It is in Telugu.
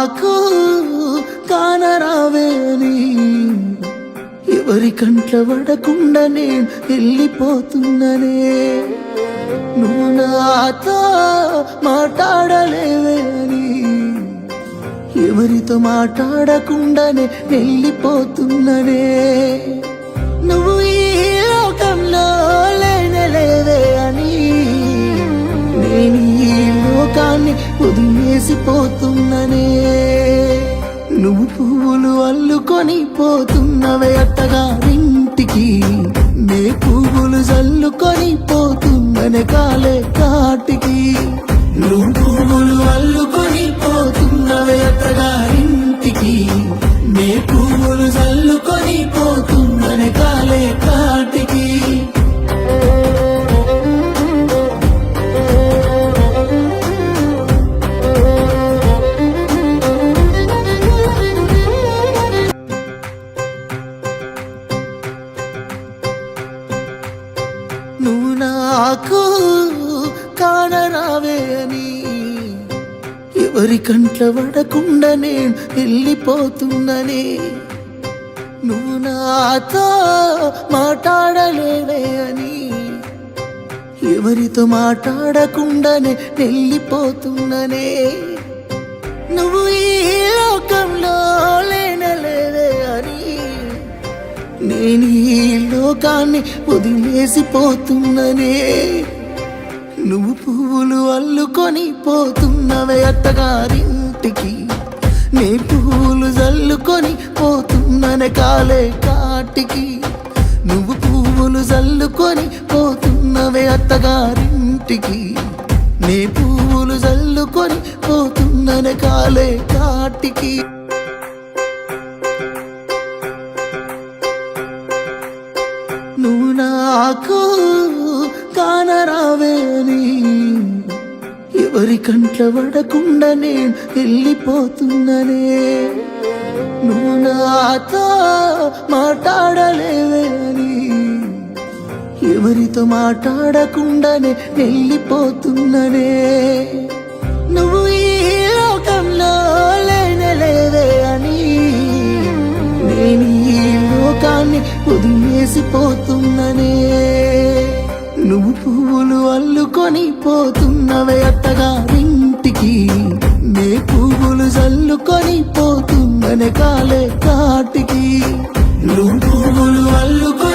నాకు కానరావేని ఎవరి కంట్ల పడకుండా నేను వెళ్ళిపోతున్ననే నువ్వు నాతో మాట్లాడలేవే అని ఎవరితో మాట్లాడకుండానే వెళ్ళిపోతున్ననే నువ్వు ఈ లోకంలో లేనలేవే అని నేను ఈ లోకాన్ని వదిలేసిపోతున్ననే నువ్వు పువ్వులు అల్లుకొని పోతున్నవే అత్తగారింటికి నే పువ్వులు జల్లుకొని పోతున్ననే కాలే కాటికి నువ్వు పువ్వులు అల్లుకొని పోతున్నవే అత్తగారింటికి నే పువ్వులు జల్లుకొని పోతున్ననే కాలే కాటికి నువ్వు నాకు కానరావే అని ఎవరి కంట్ల పడకుండా నేను వెళ్ళిపోతున్ననే నువ్వు నాతో మాట్లాడలేవే అని ఎవరితో మాట్లాడకుండానే వెళ్ళిపోతున్ననే నువ్వు ఈ లోకంలో లేనలేవే అని నేను ఈ లోకాన్ని వదిలేసిపోతున్ననే నువ్వు పువ్వులు అల్లుకొని పోతున్నవే అత్తగారింటికి నే పువ్వులు జల్లుకొని పోతున్ననే కాలే కాటికి నువ్వు పువ్వులు జల్లుకొని పోతున్నవే అత్తగారింటికి నే పువ్వులు జల్లుకొని పోతున్ననే కాలే కాటికి నువ్వు నాకు కానరావే అని ఎవరి కంట్ల పడకుండా నేను వెళ్ళిపోతున్ననే నువ్వు నాతో మాట్లాడలేవే అని ఎవరితో మాట్లాడకుండానే వెళ్ళిపోతున్ననే నువ్వు ఈ లోకంలో లేనలేవే అని నేను ఈ లోకాన్ని వదిలేసిపోతున్ననే నువ్వు పువ్వులు అల్లుకొని పోతున్నవే అత్తగారింటికి నే పువ్వులు జల్లుకొని పోతున్ననే కాలే కాటికి నువ్వు పువ్వులు అల్లుకొని